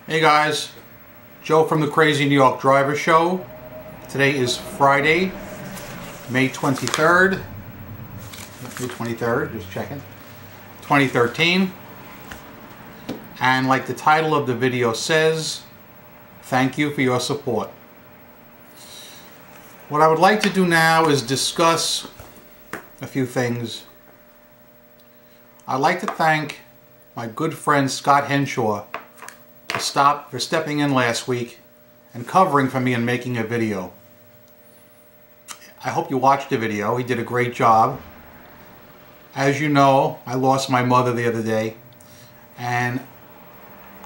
Hey guys, Joe from the Crazy New York Driver Show. Today is Friday, May 23rd. May 23rd, just checking. 2013. And like the title of the video says, thank you for your support. What I would like to do now is discuss a few things. I'd like to thank my good friend Scott Henshaw for stepping in last week and covering for me and making a video. I hope you watched the video. He did a great job. As you know, I lost my mother the other day, and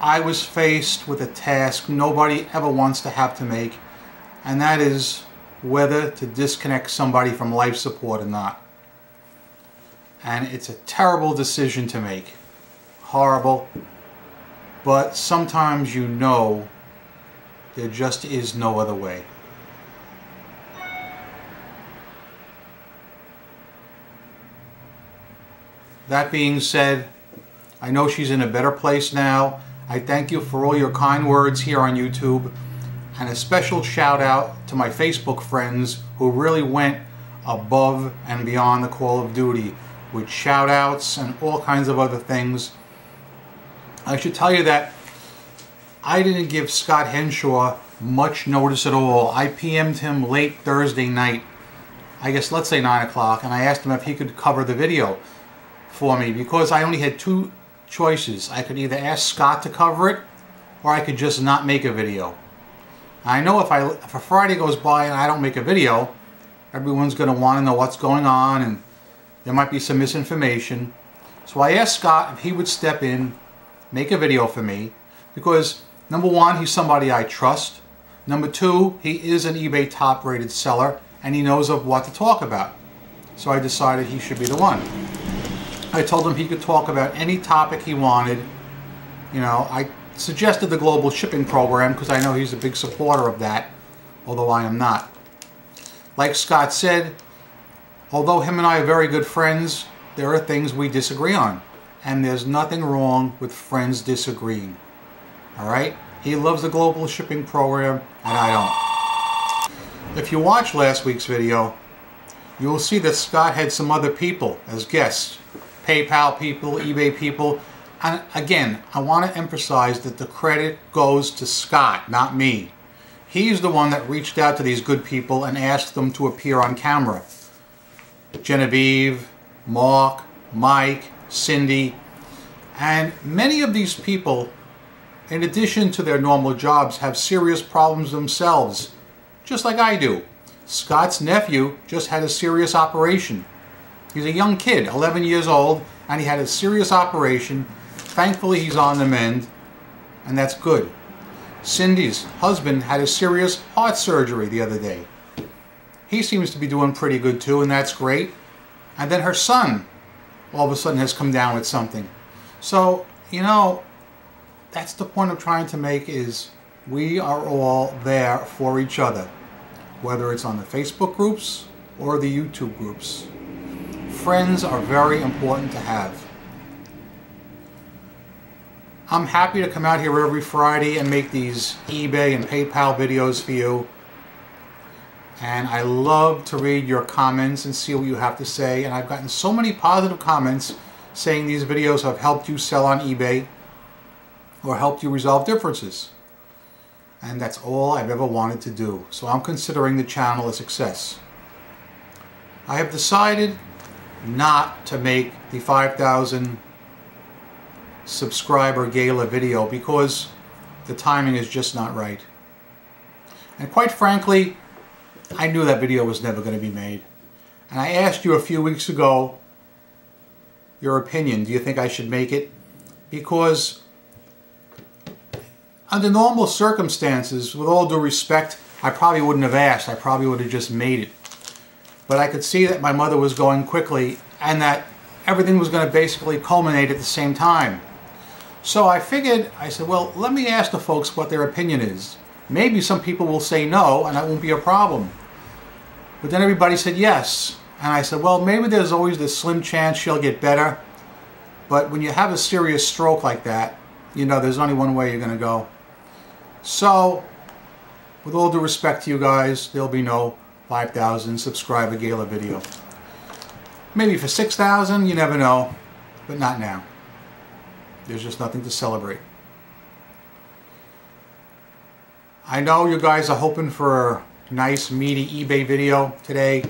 I was faced with a task nobody ever wants to have to make, and that is whether to disconnect somebody from life support or not. And it's a terrible decision to make. Horrible. But sometimes you know there just is no other way. That being said, I know she's in a better place now. I thank you for all your kind words here on YouTube, and a special shout out to my Facebook friends who really went above and beyond the call of duty with shout outs and all kinds of other things. I should tell you that I didn't give Scott Henshaw much notice at all. I PM'd him late Thursday night, I guess let's say 9 o'clock, and I asked him if he could cover the video for me because I only had two choices. I could either ask Scott to cover it or I could just not make a video. I know if a Friday goes by and I don't make a video, everyone's going to want to know what's going on and there might be some misinformation. So I asked Scott if he would step in, make a video for me, because number one, he's somebody I trust. Number two, he is an eBay top rated seller and he knows of what to talk about. So I decided he should be the one. I told him he could talk about any topic he wanted. You know, I suggested the global shipping program because I know he's a big supporter of that, although I am not. Like Scott said, although him and I are very good friends, there are things we disagree on. And there's nothing wrong with friends disagreeing. Alright? He loves the global shipping program, and I don't. If you watched last week's video, you will see that Scott had some other people as guests. PayPal people, eBay people. And again, I want to emphasize that the credit goes to Scott, not me. He's the one that reached out to these good people and asked them to appear on camera. Genevieve, Mark, Mike, Cindy, and many of these people, in addition to their normal jobs, have serious problems themselves, just like I do. Scott's nephew just had a serious operation. He's a young kid, 11 years old, and he had a serious operation. Thankfully, he's on the mend, and that's good. Cindy's husband had a serious heart surgery the other day. He seems to be doing pretty good too, and that's great. And then her son all of a sudden has come down with something. So, you know, that's the point I'm trying to make, is we are all there for each other, whether it's on the Facebook groups or the YouTube groups. Friends are very important to have. I'm happy to come out here every Friday and make these eBay and PayPal videos for you. And I love to read your comments and see what you have to say. And I've gotten so many positive comments saying these videos have helped you sell on eBay or helped you resolve differences. And that's all I've ever wanted to do. So I'm considering the channel a success. I have decided not to make the 5,000 subscriber gala video because the timing is just not right. And quite frankly, I knew that video was never going to be made. And I asked you a few weeks ago your opinion. Do you think I should make it? Because under normal circumstances, with all due respect, I probably wouldn't have asked. I probably would have just made it. But I could see that my mother was going quickly and that everything was going to basically culminate at the same time. So I figured, I said, well, let me ask the folks what their opinion is. Maybe some people will say no, and that won't be a problem. But then everybody said yes. And I said, well, maybe there's always this slim chance she'll get better. But when you have a serious stroke like that, you know there's only one way you're going to go. So, with all due respect to you guys, there'll be no 5,000 subscriber gala video. Maybe for 6,000, you never know, but not now. There's just nothing to celebrate. I know you guys are hoping for a nice meaty eBay video today,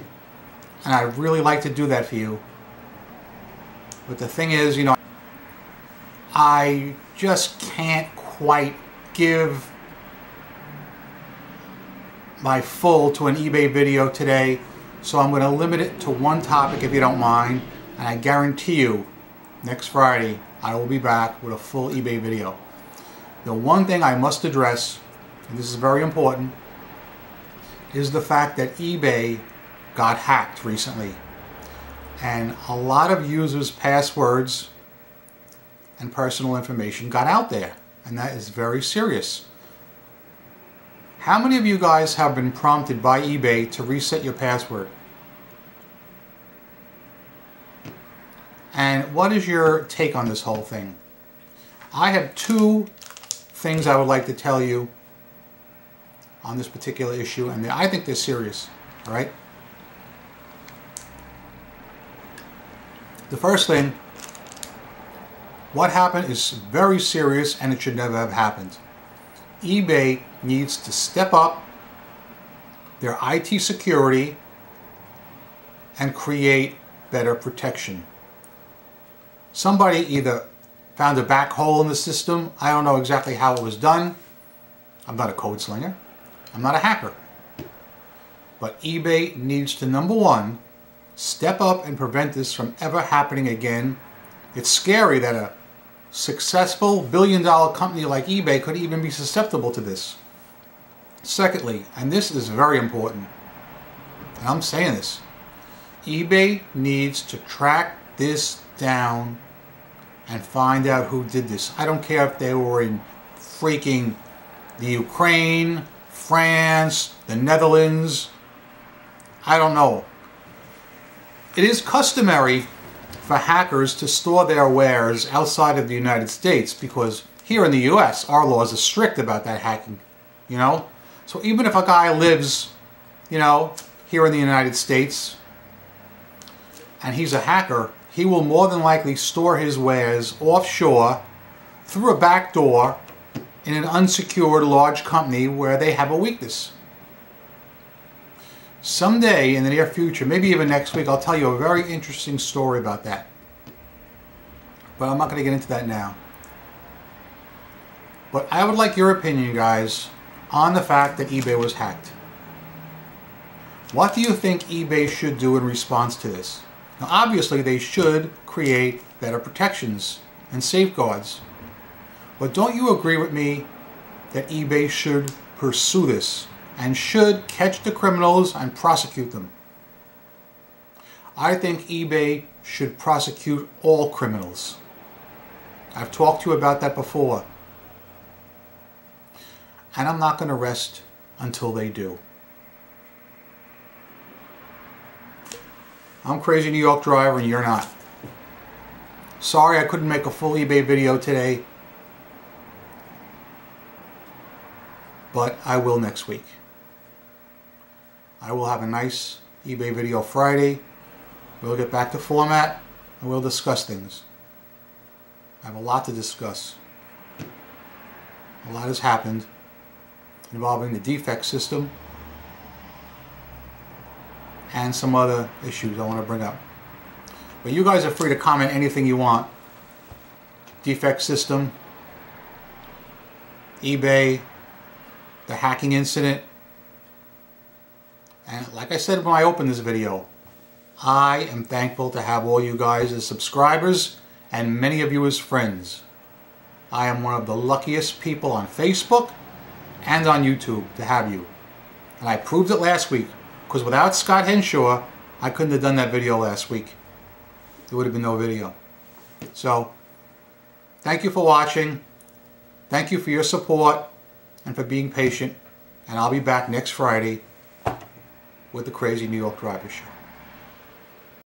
and I'd really like to do that for you. But the thing is, you know, I just can't quite give my full to an eBay video today, so I'm going to limit it to one topic if you don't mind, and I guarantee you next Friday I will be back with a full eBay video. The one thing I must address, and this is very important, is the fact that eBay got hacked recently, and a lot of users' passwords and personal information got out there, and that is very serious. How many of you guys have been prompted by eBay to reset your password? And what is your take on this whole thing? I have two things I would like to tell you on this particular issue, and I think they're serious, all right? The first thing, what happened is very serious and it should never have happened. eBay needs to step up their IT security and create better protection. Somebody either found a back hole in the system. I don't know exactly how it was done. I'm not a code slinger. I'm not a hacker. But eBay needs to, number one, step up and prevent this from ever happening again. It's scary that a successful billion-dollar company like eBay could even be susceptible to this. Secondly, and this is very important, and I'm saying this, eBay needs to track this down and find out who did this. I don't care if they were in freaking the Ukraine, France, the Netherlands, I don't know. It is customary for hackers to store their wares outside of the United States because here in the US our laws are strict about that hacking, you know? So even if a guy lives, you know, here in the United States and he's a hacker, he will more than likely store his wares offshore through a back door in an unsecured large company where they have a weakness. Someday in the near future, maybe even next week, I'll tell you a very interesting story about that. But I'm not going to get into that now. But I would like your opinion, guys, on the fact that eBay was hacked. What do you think eBay should do in response to this? Now, obviously, they should create better protections and safeguards. But don't you agree with me that eBay should pursue this and should catch the criminals and prosecute them? I think eBay should prosecute all criminals. I've talked to you about that before. And I'm not going to rest until they do. I'm Crazy New York Driver and you're not. Sorry I couldn't make a full eBay video today, but I will next week. I will have a nice eBay video Friday. We'll get back to format and we'll discuss things. I have a lot to discuss. A lot has happened involving the defect system and some other issues I want to bring up. But you guys are free to comment anything you want. Defect system, eBay, the hacking incident, and like I said when I opened this video, I am thankful to have all you guys as subscribers and many of you as friends. I am one of the luckiest people on Facebook and on YouTube to have you. And I proved it last week, because without Scott Henshaw, I couldn't have done that video last week. There would have been no video. So, thank you for watching. Thank you for your support and for being patient. And I'll be back next Friday with the Crazy New York Driver Show.